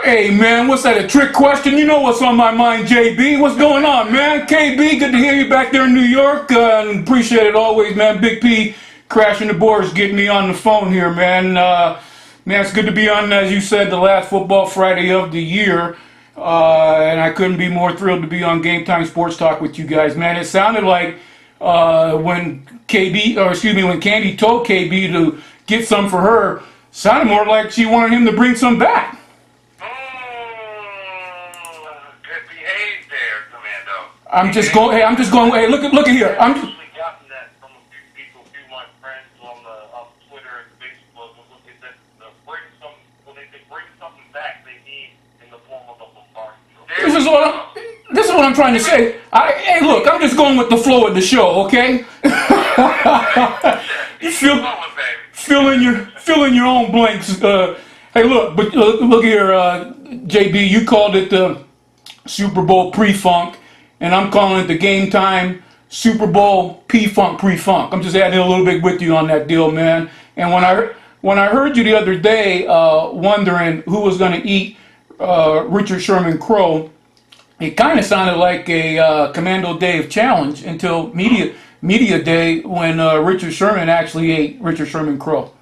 Hey man, what's that, a trick question? You know what's on my mind, JB. What's going on, man? KB, good to hear you back there in New York. Appreciate it always, man. Big P crashing the boards, getting me on the phone here, man. Man, it's good to be on, as you said, the last Football Friday of the year. And I couldn't be more thrilled to be on Game Time Sports Talk with you guys, man. It sounded like when when Candy told KB to get some for her, sounded more like she wanted him to bring some back. Good behave there, Commando. I'm just going. Hey, look at here. I've actually gotten that from a few people, a few of my friends on Twitter and Facebook. When they bring something back, they need in the form of a bombardment. This is what I'm trying to say. Hey, look, I'm just going with the flow of the show, okay? Fill in your own blanks. Hey, look, but look here, JB. You called it the Super Bowl pre-funk, and I'm calling it the Game Time Super Bowl P-funk pre-funk. I'm just adding a little bit with you on that deal, man. And when I heard you the other day wondering who was going to eat Richard Sherman Crow, it kind of sounded like a Commando Dave challenge until media day when Richard Sherman actually ate Richard Sherman Crow.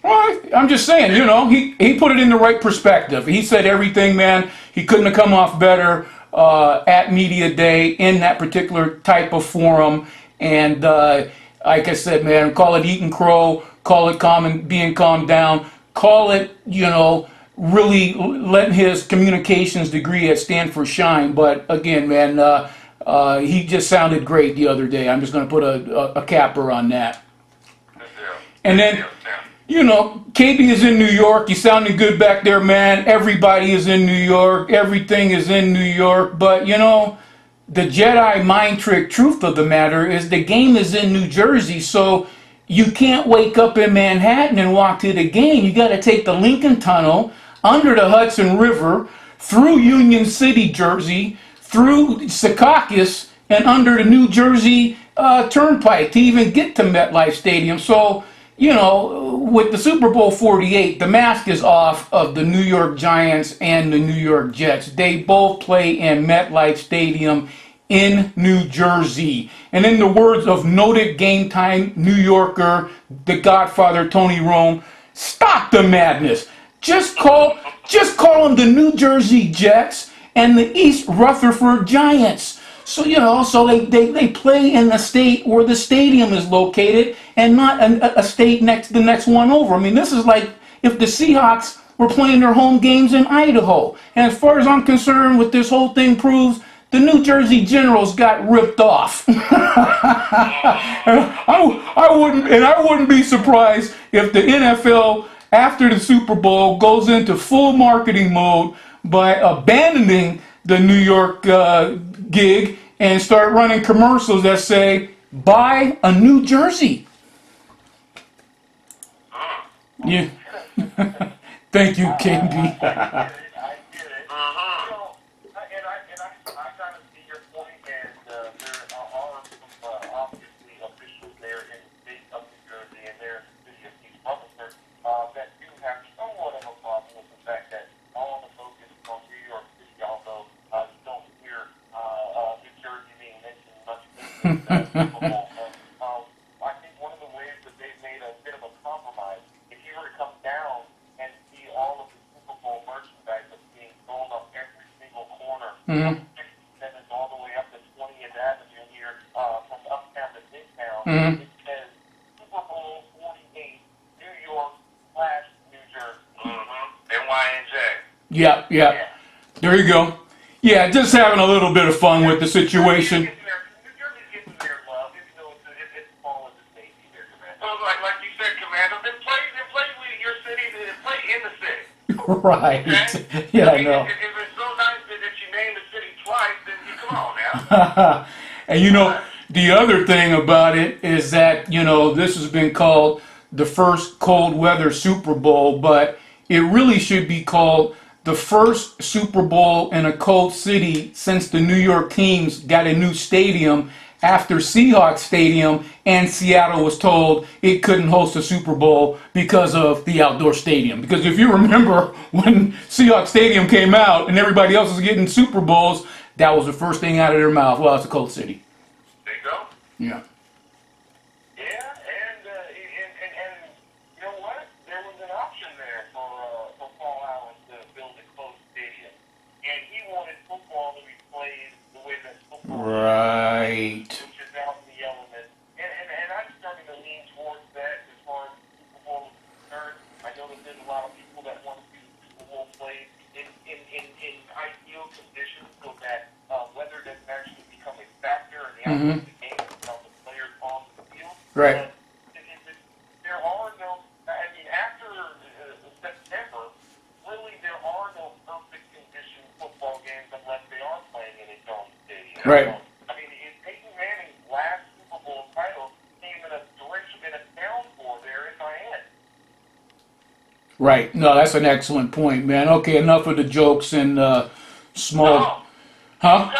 Well, I'm just saying, you know, he put it in the right perspective. He said everything, man. He couldn't have come off better at media day in that particular type of forum. And like I said, man, call it eating crow, call it being calmed down, call it, you know, really letting his communications degree at Stanford shine. But again, man, he just sounded great the other day. I'm just going to put a capper on that. And then, you know, KB is in New York. He sounded good back there, man. Everybody is in New York. Everything is in New York. But, you know, the Jedi mind trick truth of the matter is the game is in New Jersey. So you can't wake up in Manhattan and walk to the game. You got to take the Lincoln Tunnel under the Hudson River, through Union City, Jersey, through Secaucus, and under the New Jersey Turnpike to even get to MetLife Stadium. So, you know, with the Super Bowl 48, the mask is off of the New York Giants and the New York Jets. They both play in MetLife Stadium in New Jersey. And in the words of noted Game Time New Yorker, the Godfather Tony Rome, stop the madness. Just call them the New Jersey Jets and the East Rutherford Giants. So, you know, so they play in the state where the stadium is located and not a state the next one over. I mean, this is like if the Seahawks were playing their home games in Idaho. And as far as I'm concerned, what this whole thing proves, the New Jersey Generals got ripped off. I wouldn't be surprised if the NFL, after the Super Bowl, goes into full marketing mode by abandoning the New York gig and start running commercials that say, buy a New Jersey. Yeah. Thank you, KB. I think one of the ways that they've made a bit of a compromise, if you were to come down and see all of the Super Bowl merchandise that's being sold up every single corner, from 67th all the way up to 20th Avenue here, from uptown to midtown, it says Super Bowl 48, New York / New Jersey. NYNJ. Yeah. There you go. Yeah, just having a little bit of fun with the situation. Right. Okay? Yeah, I know. If it's so nice that you name the city twice, then you come on now. And you know, the other thing about it is that, you know, this has been called the first cold weather Super Bowl, but it really should be called the first Super Bowl in a cold city since the New York teams got a new stadium after Seahawks Stadium, and Seattle was told it couldn't host a Super Bowl because of the outdoor stadium. Because if you remember when Seahawks Stadium came out and everybody else was getting Super Bowls, that was the first thing out of their mouth. Well, it's a cold city. There you go. Yeah. Yeah, and you know what? There was an option there for Paul Allen to build a closed stadium, and he wanted football to be played the way that football Right. is, which is out in the elements. And I'm starting to lean towards that as far as Super Bowl is concerned. I know that there's a lot of people that want to see the Super Bowl played in ideal conditions so that weather doesn't actually become a factor in the outcome of the game without the players on the field. Right. There are no, I mean, after September, really there are no perfect condition football games unless they are playing in a dome stadium. Right. I mean, Peyton Manning's last Super Bowl title came in a downpour there in Miami. Right. No, that's an excellent point, man. Okay, enough of the jokes and small. Huh?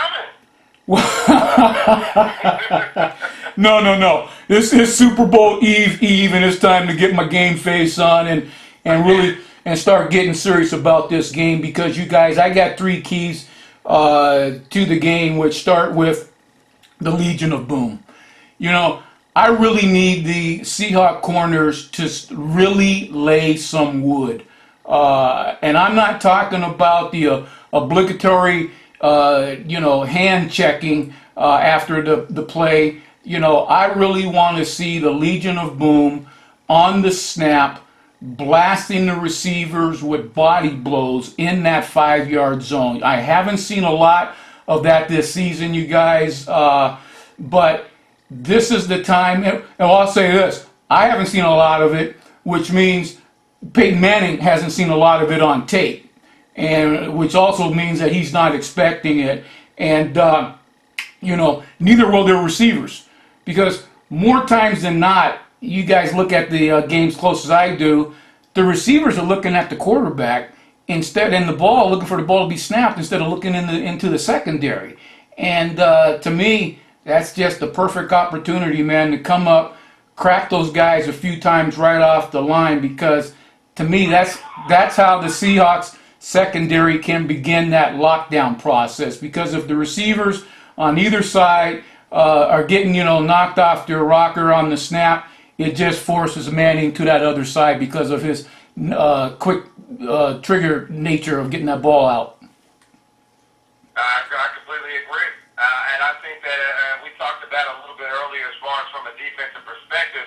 No. This is Super Bowl Eve, and it's time to get my game face on and really start getting serious about this game because you guys, I got 3 keys to the game, which start with the Legion of Boom. You know, I really need the Seahawk corners to really lay some wood. And I'm not talking about the obligatory, hand checking after the play. You know, I really want to see the Legion of Boom on the snap, blasting the receivers with body blows in that 5-yard zone. I haven't seen a lot of that this season, you guys, but this is the time, and I'll say this, I haven't seen a lot of it, which means Peyton Manning hasn't seen a lot of it on tape, and which also means that he's not expecting it, and neither will their receivers, because more times than not, you guys look at the games close as I do, the receivers are looking at the quarterback instead, and the ball, looking for the ball to be snapped instead of looking into the secondary, and to me, that's just the perfect opportunity, man, to come up, crack those guys a few times right off the line, because to me, that's how the Seahawks secondary can begin that lockdown process. Because if the receivers on either side are getting, knocked off their rocker on the snap, it just forces Manning to that other side because of his quick trigger nature of getting that ball out. I completely agree. And I think that we talked about it a little bit earlier as far as from a defensive perspective.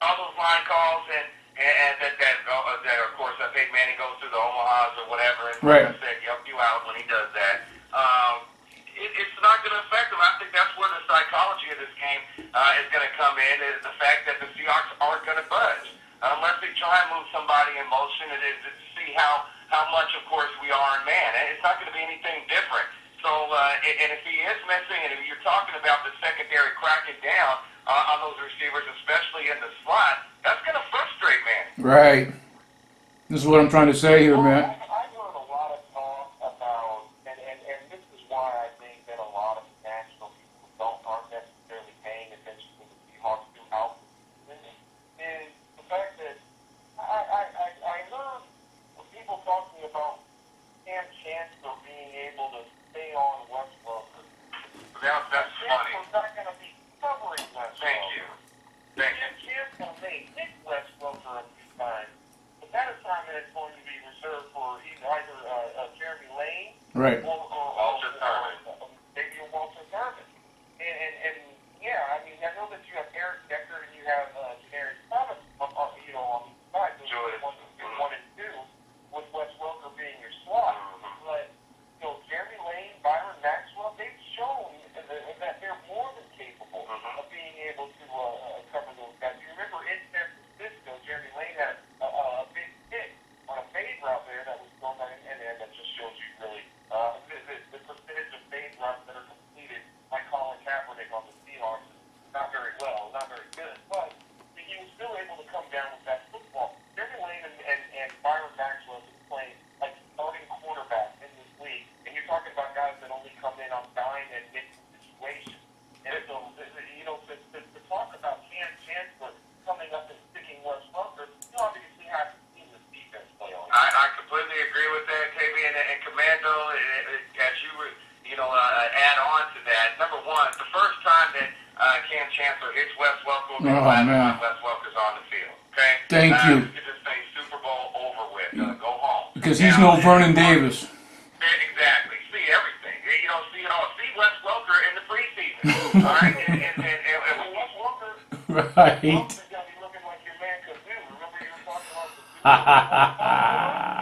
All those line calls and that of course, Peyton Manning goes through the Omahas or whatever, and right. like I said, help you out when he does that. It's not going to affect him. I think that's where the psychology of this game is going to come in, is the fact that the Seahawks aren't going to budge. Unless they try and move somebody in motion, it is to see how much, of course, we are in man. It's not going to be anything different. So, and if he is missing, and if you're talking about the secondary cracking down on those receivers, especially in the slot, that's going to frustrate man. Right. This is what I'm trying to say here, man. I've heard a lot of talk about, and this is why I think that a lot of national people aren't necessarily paying attention to the Seahawks throughout the season, is the fact that I heard people talking about Cam Chancellor being able to stay on Westbrook. That's funny. Chancellor's not going to be covering Westbrook. Thank you. Chancellor may hit Westbrook a few times, but that assignment is going to be reserved for And Oh, glad man. that Wes Welker's on the field. Okay? Thank you. You could just say Super Bowl over with. Go home. Because he's no Vernon Davis. Exactly. See everything. You know, see Wes Welker in the preseason. All right? And when Wes Welker, Right. Welker's going to be looking like your man Kazoo. Remember you were talking about the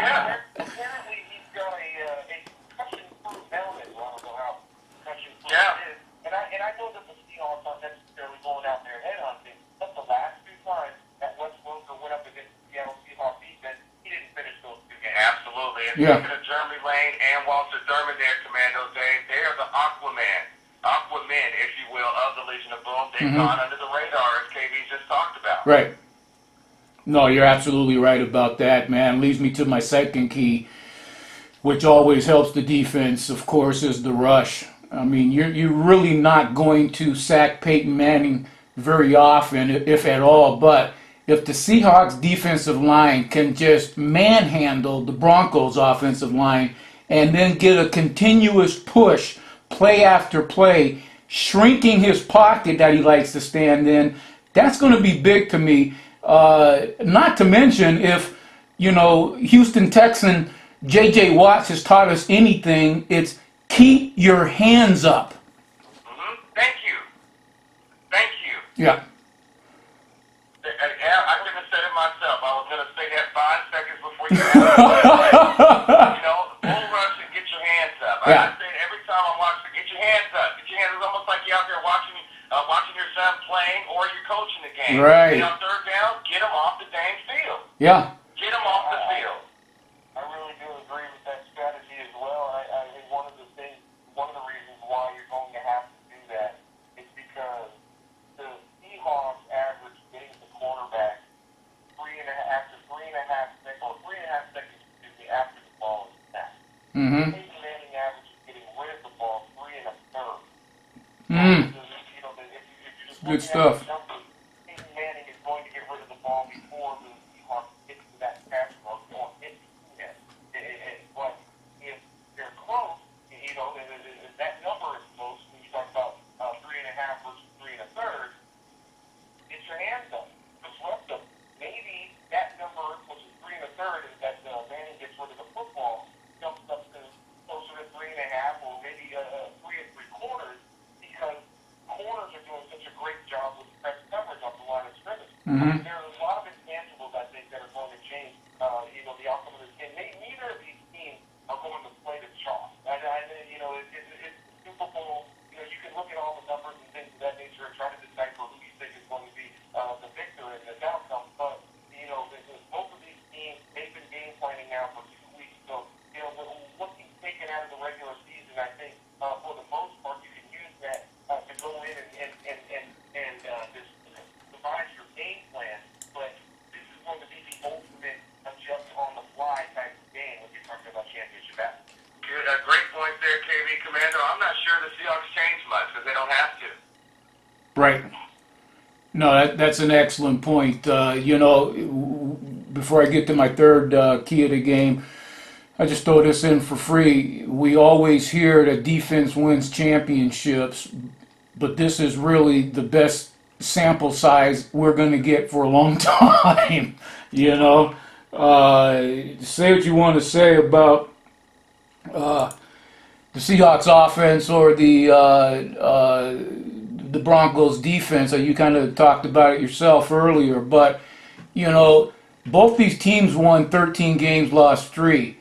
Yeah, apparently he's got a concussion-proof helmet. I don't know how concussion-proof it is. And I know that the Seahawks aren't necessarily going out there headhunting, but the last two times that Wes Welker went up against the Seattle Seahawks defense, he didn't finish those two games. Absolutely. And Yeah. speaking of Jeremy Lane and Walter Thurman there, Commando, they are the Aquaman, if you will, of the Legion of Boom. They've gone under the radar, as KB just talked about. Right. No, you're absolutely right about that, man. Leads me to my second key, which always helps the defense, of course, is the rush. I mean, you're really not going to sack Peyton Manning very often, if at all. But if the Seahawks defensive line can just manhandle the Broncos offensive line and then get a continuous push, play after play, shrinking his pocket that he likes to stand in, that's going to be big to me. Not to mention if, Houston Texan J.J. Watts has taught us anything, it's keep your hands up. Thank you. Yeah. I couldn't have said it myself. I was going to say that 5 seconds before you asked me. Bull rush and get your hands up. Yeah. I say it every time I'm watching, get your hands up. Get your hands up. It's almost like you're out there watching your son playing or you're coaching the game. Right. On third down, get them off the dang field. Yeah. Get them off the field. I really do agree with that strategy as well. I think one of the reasons why you're going to have to do that is because the Seahawks average getting the quarterback after 3.5 seconds, after the ball is snapped. Mm-hmm. Peyton Manning averages getting rid of the ball 3 1/3. Good stuff. Peyton Manning is going to get rid of the ball before the Seahawks get to that pass rush or hit him. But if they're close, that number is close. When you talk about 3.5 versus 3 1/3, get your hands up, disrupt them. Maybe that number, which is 3 1/3, is that Manning gets rid of the football, jumps up to closer to 3.5 or maybe 3 3/4, because corners are doing such a great job with press coverage off the line of scrimmage. Mm-hmm. There are a lot of intangibles, I think, that are going to change, the outcome of this game. Neither of these teams are going to play the chalk. It's the Super Bowl. You can look at all the numbers and things of that nature and try to decipher who you think is going to be the victor in this outcome. But, both of these teams, they've been game planning now for 2 weeks. So, what you've taken out of the regular season, I think, for the most part, you can use that to go in and just devise your game plan. But this is going to be the ultimate adjust on the fly type of game when you're talking about championship basketball. Great point there, KB Commando. I'm not sure the Seahawks change much because they don't have to. Right. No, that's an excellent point. Before I get to my third key of the game, I just throw this in for free. We always hear that defense wins championships, but this is really the best sample size we're going to get for a long time. Say what you want to say about the Seahawks offense or the Broncos defense. You kind of talked about it yourself earlier, but both these teams won 13 games, lost 3.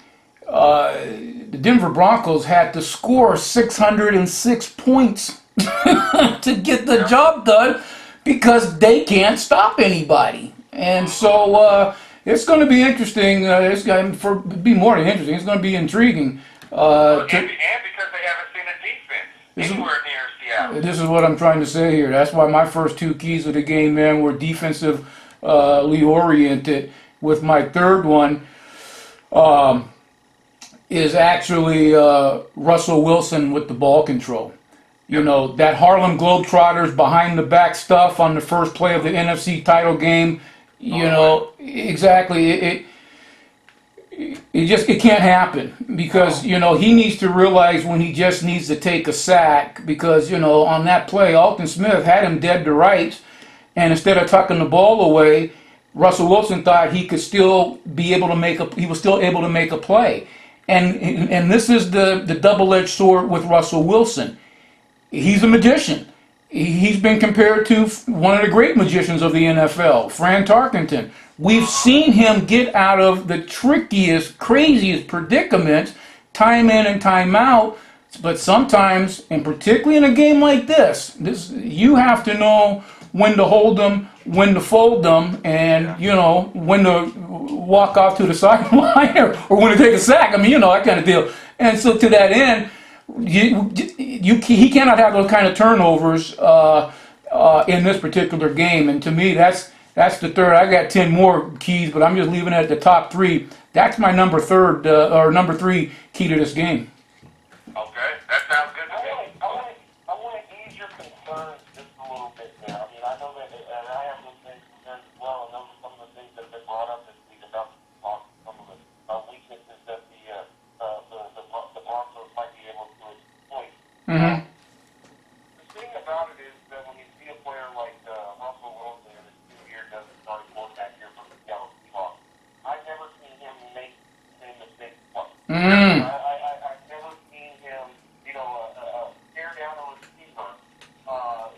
The Denver Broncos had to score 606 points to get the job done because they can't stop anybody. And so it's going to be interesting. It's going to be more than interesting. It's going to be intriguing. And because they haven't seen a defense anywhere near Seattle. This is what I'm trying to say here. That's why my first 2 keys of the game, man, were defensively oriented. With my third one is actually Russell Wilson with the ball control. That Harlem Globetrotters behind the back stuff on the first play of the NFC title game. Exactly. It can't happen because, he needs to realize when he just needs to take a sack because, on that play, Alton Smith had him dead to rights and instead of tucking the ball away, Russell Wilson thought he could still be able to he was still able to make a play. And this is the double-edged sword with Russell Wilson. He's a magician. He's been compared to one of the great magicians of the NFL, Fran Tarkenton. We've seen him get out of the trickiest, craziest predicaments time in and time out. But sometimes, and particularly in a game like this, you have to know when to hold them, when to fold them, and, you know, when to walk off to the sideline or when to take a sack. I mean, you know, that kind of deal. And so to that end, he cannot have those kind of turnovers in this particular game. And to me, that's the third. I got 10 more keys, but I'm just leaving it at the top 3. That's my number 3 key to this game. Okay, that sounds good to me. I want to ease your concerns just a little bit there. I mean, I know that, and I have those same concerns as well, and those are some of the things that have been brought up this week about some of the weaknesses that the Broncos might be able to exploit. Mm-hmm. The thing about it is that when you see a player like Russell Wilson in his 2 year doesn't start quarterback here for the Seattle Seahawks, I've never seen him make the same mistake twice. Mm. I've never seen him, you know, tear down a receiver,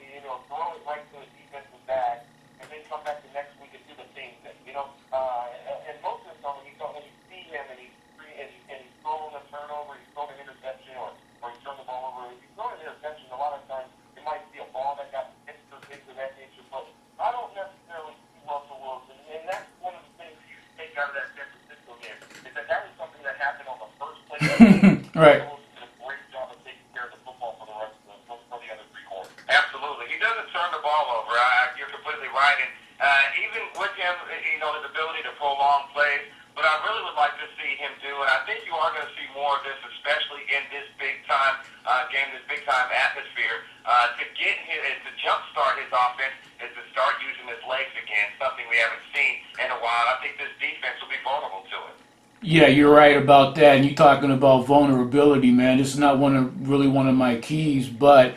you know, throw it right to a defensive back, and then come back the next week and do the same thing. You know, and most of the time when you see him and he's throwing a turnover, he's throwing an interception, or he's throwing the ball over. If he's throwing an interception, a lot of times it might be a ball that got hit or things of that nature. But I don't necessarily see Russell Wilson, and that's one of the things you take out of that San Francisco game, is that was something that happened on the first play. Right. Russell Wilson did a great job of taking care of the football for the rest of for the other 3 quarters. Absolutely, he doesn't turn the ball over. You're completely right, and even with him, you know, his ability to prolong plays. But I really would like to see him do, and I think you are going to see more of this, especially in this big-time game, this big-time atmosphere, to jumpstart his offense, is to start using his legs again, something we haven't seen in a while. I think this defense will be vulnerable to it. Yeah, you're right about that. And you're talking about vulnerability, man. This is not really one of my keys, but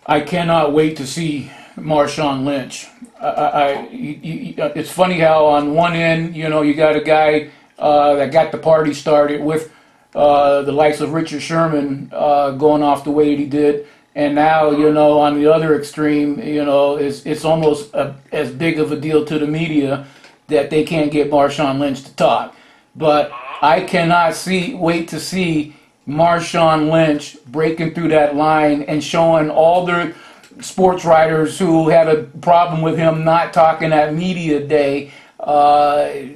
I cannot wait to see Marshawn Lynch. It's funny how on one end, you know, you got a guy that got the party started with the likes of Richard Sherman going off the way that he did, and now, you know, on the other extreme, you know, it's almost as big of a deal to the media that they can't get Marshawn Lynch to talk. But I cannot wait to see Marshawn Lynch breaking through that line and showing all the sports writers who had a problem with him not talking at media day,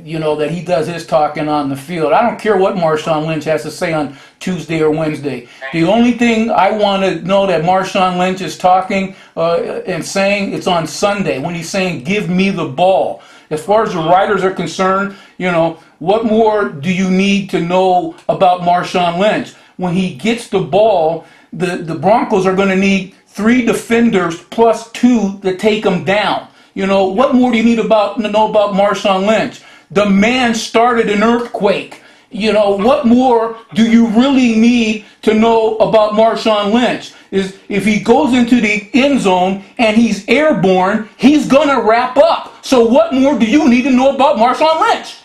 you know, that he does his talking on the field. I don't care what Marshawn Lynch has to say on Tuesday or Wednesday. The only thing I want to know that Marshawn Lynch is talking and saying, it's on Sunday when he's saying, give me the ball. As far as the writers are concerned, you know, what more do you need to know about Marshawn Lynch? When he gets the ball, the Broncos are going to need 3 defenders plus 2 to take him down. You know, what more do you need to know about Marshawn Lynch? The man started an earthquake. You know, what more do you really need to know about Marshawn Lynch? Is if he goes into the end zone and he's airborne, he's going to wrap up. So what more do you need to know about Marshawn Lynch?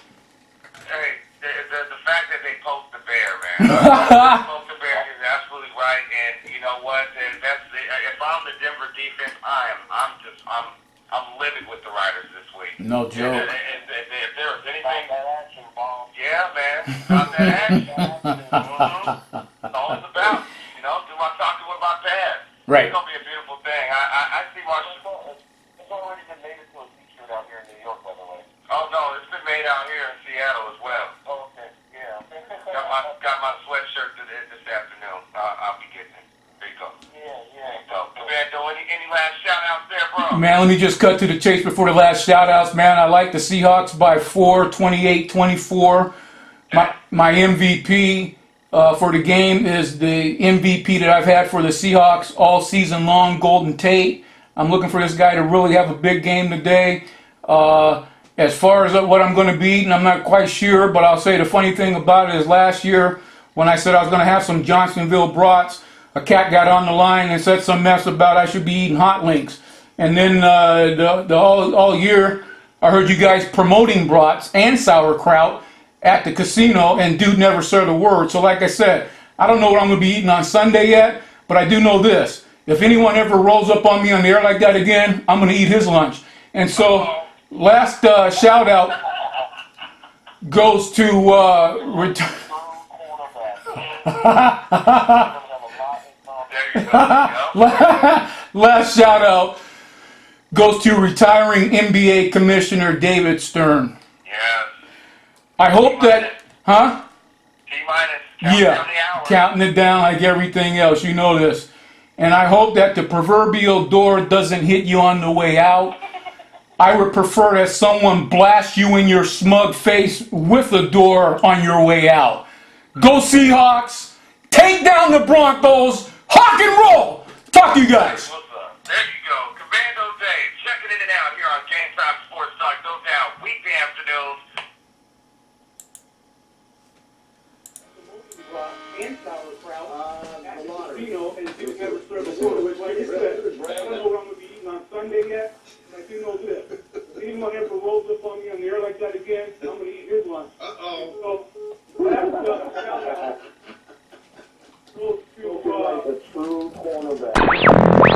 Hey, the fact that they post the bear, man. Post the bear is absolutely right, and you know what? If I'm the Denver defense, I'm livid with the Riders this week. No joke. And if there was anything, yeah, man, about that action. That's all it's about. You know, do I talk to him about that? Right. It's gonna be a beautiful thing. I see Washington. It's already been made into a T-shirt out here in New York, by the way. Oh no, it's been made out here in Seattle as well. Oh, okay. Yeah. got my sweatshirt this afternoon. I'll be getting it. There you go. Yeah. Commando, any last shout-outs there, bro? Man, let me just cut to the chase before the last shout-outs. Man, I like the Seahawks by 4, 28-24. My MVP for the game is the MVP that I've had for the Seahawks all season long, Golden Tate. I'm looking for this guy to really have a big game today. As far as what I'm going to be eating, I'm not quite sure, but I'll say the funny thing about it is last year when I said I was going to have some Johnsonville brats, a cat got on the line and said some mess about I should be eating hot links. And then all year, I heard you guys promoting brats and sauerkraut at the casino, and dude never said a word. So like I said, I don't know what I'm going to be eating on Sunday yet, but I do know this. If anyone ever rolls up on me on the air like that again, I'm going to eat his lunch. And so, last shout out goes to last shout out goes to retiring NBA Commissioner David Stern. Yes. I hope that, huh? T-minus. Yeah, counting it down like everything else. You know this. And I hope that the proverbial door doesn't hit you on the way out. I would prefer that someone blast you in your smug face with a door on your way out. Go Seahawks! Take down the Broncos! Hawk and roll! Talk to you guys. There you go. Commando Dave, checking in and out here on Game Time Sports Talk. No doubt. Weekday afternoons. And sauerkraut at the casino, and dude never served a word. Like I said, I don't know what I'm going to be eating on Sunday yet. I do know this. If anyone ever rolls up on me on the air like that again, I'm going to eat his lunch. So, that's shout out. Goes to, Like a true cornerback.